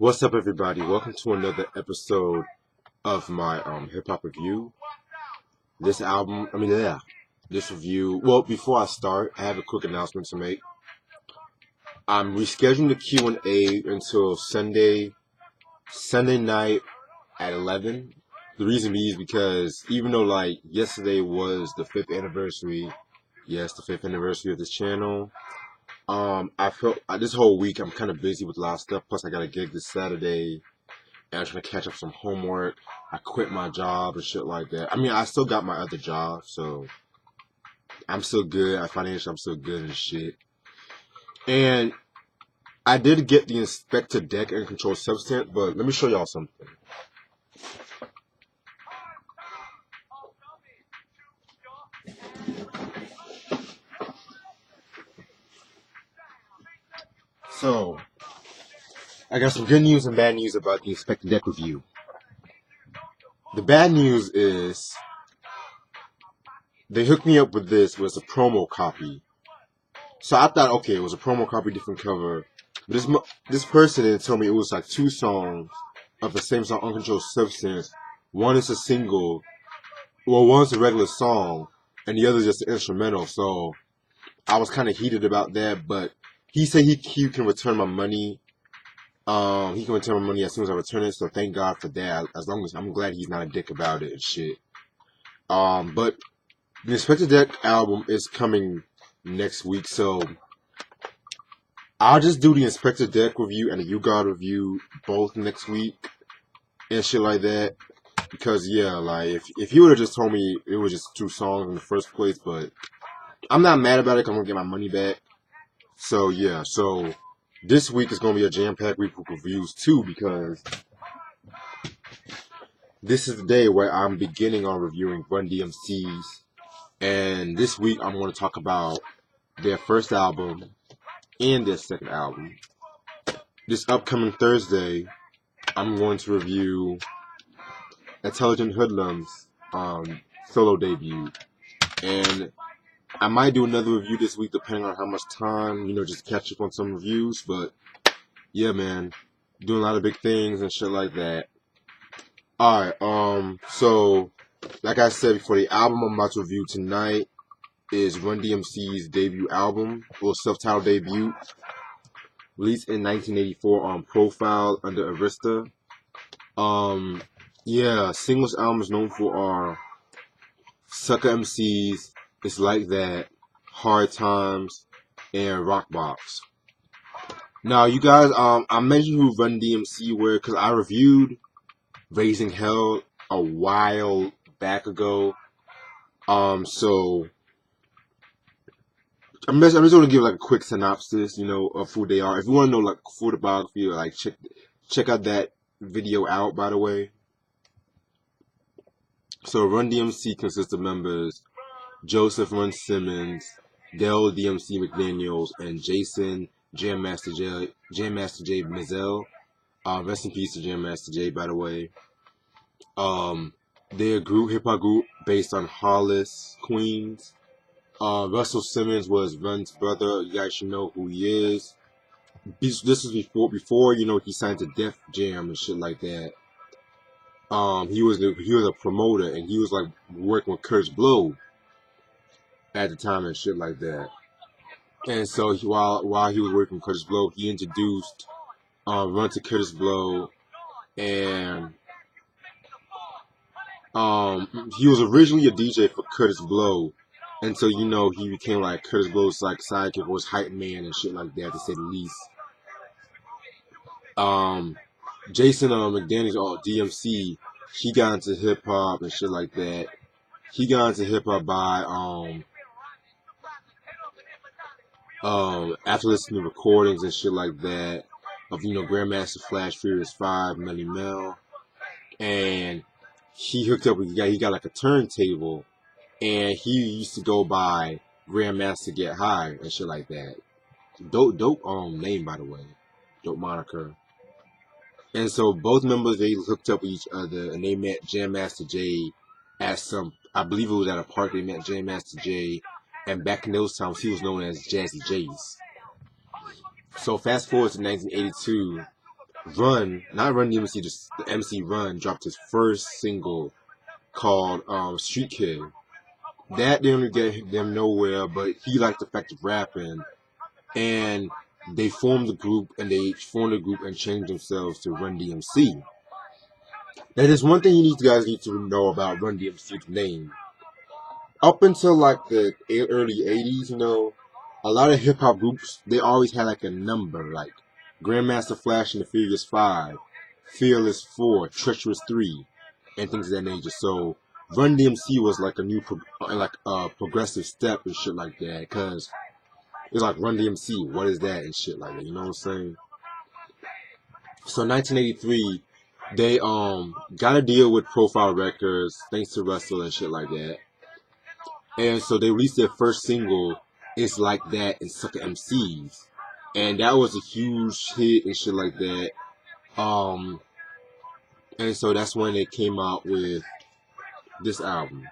What's up, everybody? Welcome to another episode of my hip hop review. This album, this review. Well, before I start, I have a quick announcement to make. I'm rescheduling the Q&A until Sunday night at 11. The reason being is because even though yesterday was the 5th anniversary, yes, the 5th anniversary of this channel. I felt this whole week I'm kind of busy with a lot of stuff. Plus, I got a gig this Saturday. And I'm trying to catch up some homework. I quit my job and shit like that. I still got my other job, so I'm still good. I'm still good and shit. And I did get the Inspector Deck and Control Substance, but let me show y'all something. So, I got some good news and bad news about the Inspector Deck review. The bad news is they hooked me up with this was a promo copy. So I thought, okay, it was a promo copy, different cover. But this person didn't tell me it was like two songs of the same song, Uncontrolled Substance. One is a single, well, one's a regular song, and the other is just an instrumental. So I was kind of heated about that, but he said he can return my money. He can return my money as soon as I return it. So thank God for that. As long as I'm glad he's not a dick about it and shit. But the Inspector Deck album is coming next week, so I'll just do the Inspector Deck review and the You God review both next week and shit like that. Because yeah, if you would have just told me it was just two songs in the first place, but I'm not mad about it because I'm gonna get my money back. So yeah, so this week is gonna be a jam-packed week with reviews too, because this is the day where I'm beginning on reviewing Run D.M.C's, and this week I'm gonna talk about their first album and their second album. This upcoming Thursday, I'm going to review Intelligent Hoodlums solo debut, and I might do another review this week depending on how much time, just catch up on some reviews. But yeah, man, doing a lot of big things and shit like that. Alright, so like I said before, the album I'm about to review tonight is Run DMC's debut album, or self-titled debut, released in 1984 on Profile under Arista. Yeah, singles albums known for are Sucker MCs, It's Like That, Hard Times, and Rockbox. Now, you guys, I mentioned who Run DMC were because I reviewed Raising Hell a while back ago. So I'm just going to give a quick synopsis, of who they are. If you want to know full biography, check out that video out, by the way. So Run DMC consists of members Joseph Run Simmons, Dell DMC McDaniels, and Jason Jam Master J Mizell. Rest in peace to Jam Master J, by the way. They're a hip hop group based on Hollis, Queens. Russell Simmons was Run's brother. You guys should know who he is. This was before he signed to Def Jam and shit like that. He was a promoter, and he was working with Kurtis Blow at the time and shit like that. And so while he was working with Kurtis Blow, he introduced Run to Kurtis Blow, and he was originally a DJ for Kurtis Blow, and so he became Kurtis Blow's sidekick, or his hype man and shit like that, to say the least. Jason McDaniels, DMC, he got into hip hop and shit like that. He got into hip hop by after listening to recordings and shit like that of Grandmaster Flash, Furious 5, Melly Mel, and he hooked up with he got a turntable, and he used to go by Grandmaster Get High and shit like that. Dope name, by the way, dope moniker. And so both members, they hooked up with each other, and they met Jam Master J at I believe it was at a park. They met Jam Master J, and back in those times, he was known as Jazzy Jace. So fast forward to 1982, not Run DMC, just the MC Run dropped his first single called Street Kid. That didn't get them nowhere, but he liked the fact of rapping, and they formed a group and changed themselves to Run DMC. That is one thing you guys need to know about Run DMC's name. Up until like the early 80s, a lot of hip hop groups, they always had like a number, like Grandmaster Flash and the Furious 5, Fearless 4, Treacherous 3, and things of that nature. So Run DMC was like a new, progressive step and shit like that, because it's like Run DMC, what is that and shit like that, you know what I'm saying? So 1983, they got a deal with Profile Records, thanks to Russell and shit like that. And so they released their first single, It's Like That and Sucker MCs. And that was a huge hit and shit like that. And so that's when they came out with this album.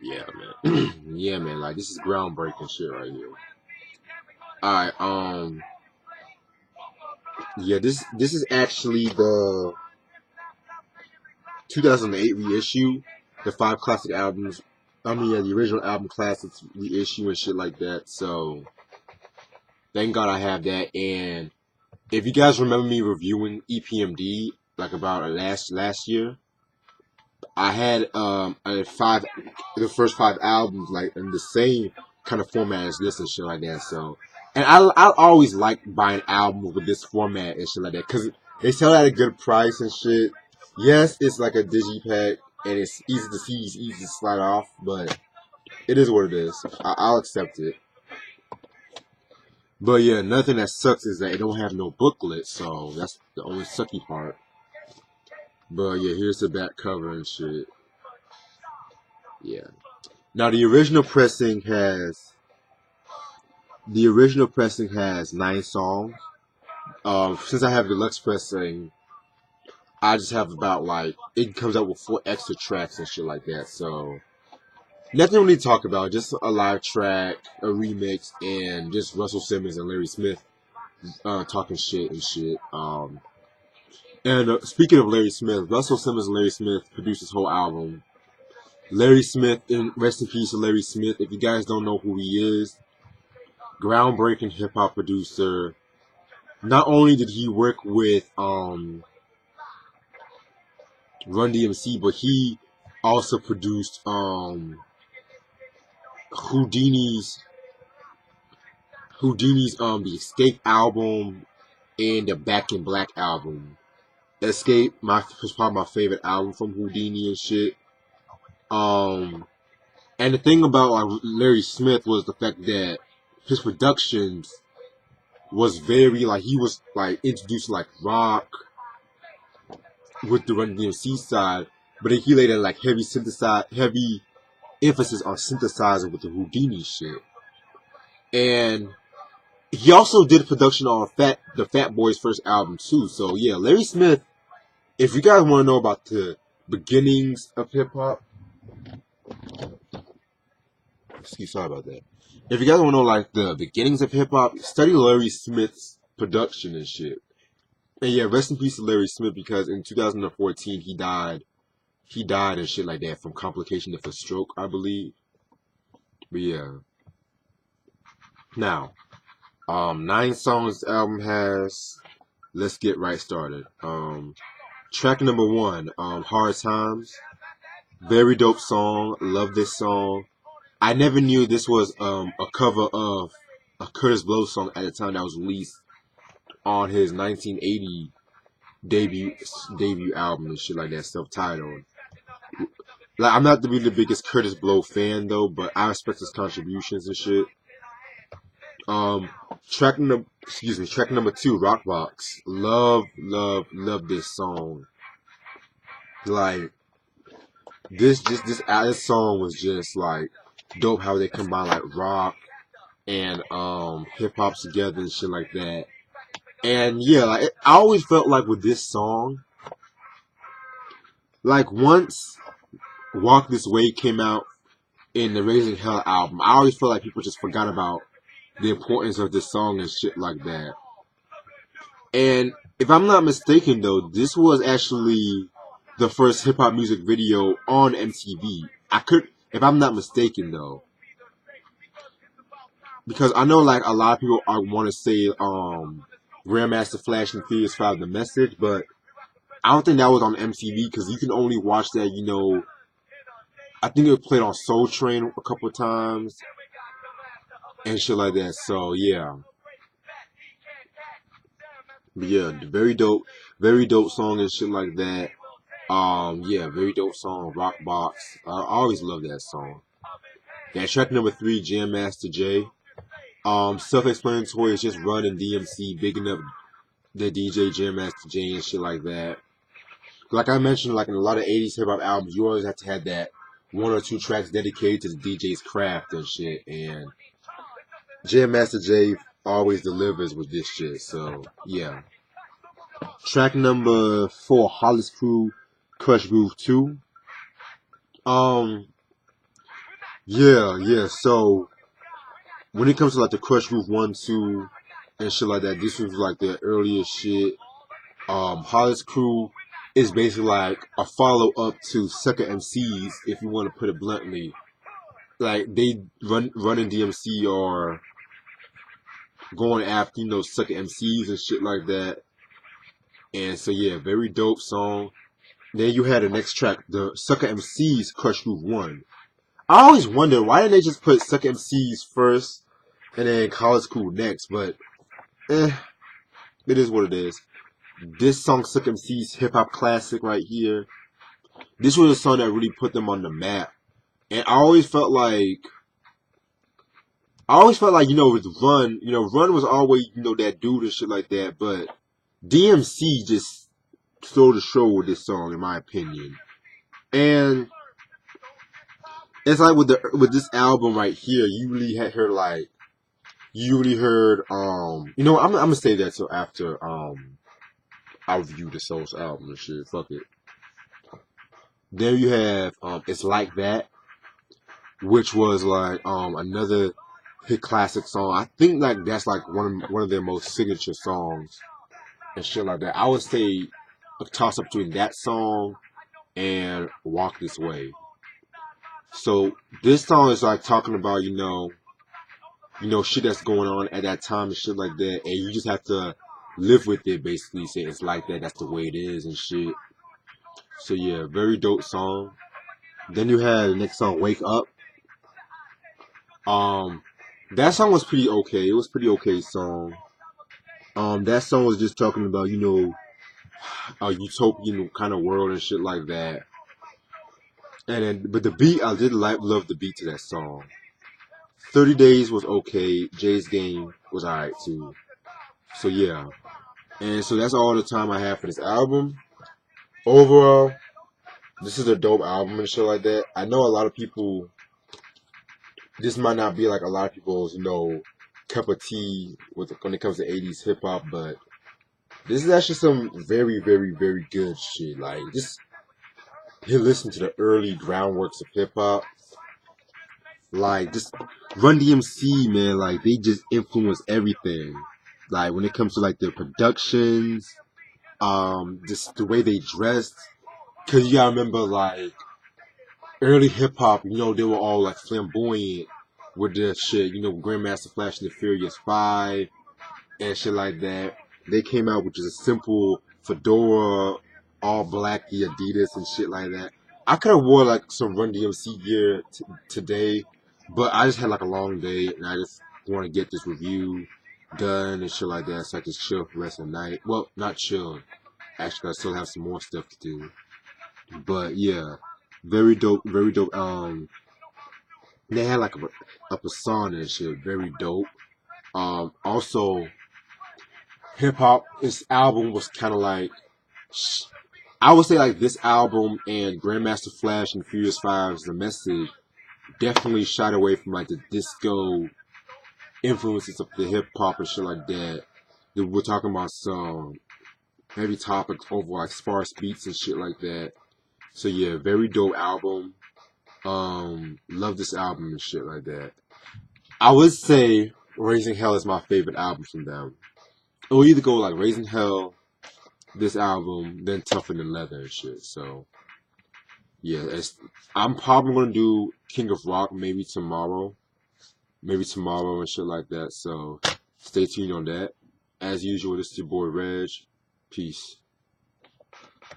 Yeah, man. Yeah, man. Like, this is groundbreaking shit right here. Alright, yeah, this is actually the 2008 reissue. The 5 classic albums. The original album classics reissue and shit like that. So, thank God I have that. And if you guys remember me reviewing EPMD, like about last year, I had the first 5 albums like in the same kind of format as this and shit like that. So, and I always like buying albums with this format and shit like that because they sell at a good price and shit. Yes, it's like a digipack and it's easy to see, it's easy to slide off, but it is what it is. I'll accept it. But yeah, nothing that sucks is that it don't have no booklet, so that's the only sucky part. But yeah, here's the back cover and shit. Yeah. Now the original pressing has 9 songs. Since I have deluxe pressing, I just have about it comes out with 4 extra tracks and shit like that. So nothing really to talk about. Just a live track, a remix, and just Russell Simmons and Larry Smith talking shit and shit. And speaking of Larry Smith, Russell Simmons and Larry Smith produced this whole album. Larry Smith, and rest in peace to Larry Smith. If you guys don't know who he is, groundbreaking hip hop producer. Not only did he work with Run DMC, but he also produced Houdini's The Escape album and the Back in Black album. Escape was probably my favorite album from Houdini and shit. And the thing about Larry Smith was the fact that his productions was very he was introduced rock with the Run DMC side, but then he later heavy emphasis on synthesizer with the Houdini shit. And he also did production on the Fat Boys' first album too. So yeah, Larry Smith. If you guys want to know about the beginnings of hip hop, sorry about that. If you guys want to know the beginnings of hip hop, study Larry Smith's production and shit. And yeah, rest in peace to Larry Smith because in 2014 he died. He died and shit like that from complication of a stroke, I believe. But yeah. Now, 9 songs the album has. Let's get right started. Track number 1, Hard Times. Very dope song. Love this song. I never knew this was a cover of a Curtis Blow song at the time that was released on his 1980 debut album and shit like that, self-titled. I'm not really the biggest Curtis Blow fan though, but I respect his contributions and shit. Track number 2, Rockbox. Love this song. This song was just dope how they combine rock and hip hop together and shit like that. And yeah, I always felt with this song, once Walk This Way came out in the Raising Hell album, I always felt people just forgot about the importance of this song and shit like that. And if I'm not mistaken, though, this was actually the first hip hop music video on MTV. If I'm not mistaken, though, because I know like a lot of people want to say Grandmaster Flash and Furious 5 The Message, but I don't think that was on MTV because you can only watch that, I think it was played on Soul Train a couple of times and shit like that. So yeah. But yeah, very dope song and shit like that. Yeah, very dope song, Rock Box. I always love that song. Yeah, track number 3, Jam Master J. Self-explanatory is just Run and D.M.C. bigging up the DJ Jam Master J and shit like that. Like I mentioned, like in a lot of 80s hip hop albums, you always have to have that 1 or 2 tracks dedicated to the DJ's craft and shit. And Jam Master J always delivers with this shit. So yeah. Track number 4, Hollis Crew, Crush Groove 2. Yeah. So when it comes to like the Crush Groove 1, 2, and shit like that, this was like the earliest shit. Hollis Crew is basically like a follow up to Sucker MCs, if you want to put it bluntly. Like they running D.M.C. or going after Sucker MCs and shit like that. And so yeah, very dope song. Then you had the next track, the Sucker MCs Crush Groove 1. I always wonder why didn't they just put Sucker MCs first and then Hollis Crew next, but it is what it is. This song, Suck MC's hip hop classic right here. This was a song that really put them on the map. And I always felt like, with Run, Run was always, that dude and shit like that. But D.M.C. just stole the show with this song, in my opinion. And it's like with this album right here, you really heard I'm gonna say that till after I review the Soul's album and shit. Fuck it. Then you have It's Like That, which was like another hit classic song. I think like that's like one of their most signature songs and shit like that. I would say a toss up between that song and Walk This Way. So this song is like talking about shit that's going on at that time and shit like that, and you just have to live with it. Basically, say it's like that. That's the way it is and shit. So yeah, very dope song. Then you had the next song, Wake Up. That song was pretty okay. It was pretty okay song. That song was just talking about, a utopian kind of world and shit like that. But the beat, I did love the beat to that song. 30 Days was okay. Jay's Game was alright too. So yeah. And so that's all the time I have for this album. Overall, this is a dope album and shit like that. I know a lot of people, this might not be like a lot of people's, cup of tea when it comes to 80s hip hop, but this is actually some very, very, very good shit. Like, just listen to the early groundworks of hip hop. Like, just Run DMC, man, like, they just influence everything. Like, when it comes to, like, their productions, just the way they dressed. Cause you gotta remember, like, early hip hop, they were all, like, flamboyant with this shit. Grandmaster Flash and the Furious 5 and shit like that. They came out with just a simple fedora, all black Adidas and shit like that. I could have wore like some Run DMC gear today, but I just had like a long day and I just want to get this review done and shit like that so I can chill for the rest of the night. Well, not chill. Actually, I still have some more stuff to do. But yeah, very dope, very dope. They had like a persona and shit, very dope. Also, hip hop, this album was kind of like, I would say like this album and Grandmaster Flash and Furious 5's The Message definitely shied away from like the disco influences of the hip hop and shit like that. We're talking about some heavy topics over like sparse beats and shit like that. So yeah, very dope album. Love this album and shit like that. I would say Raising Hell is my favorite album from them. it'll either go like Raising Hell, this album, then Tougher Than Leather and shit. So yeah, I'm probably gonna do King of Rock maybe tomorrow and shit like that. So stay tuned on that. As usual, this is your boy Reg. Peace.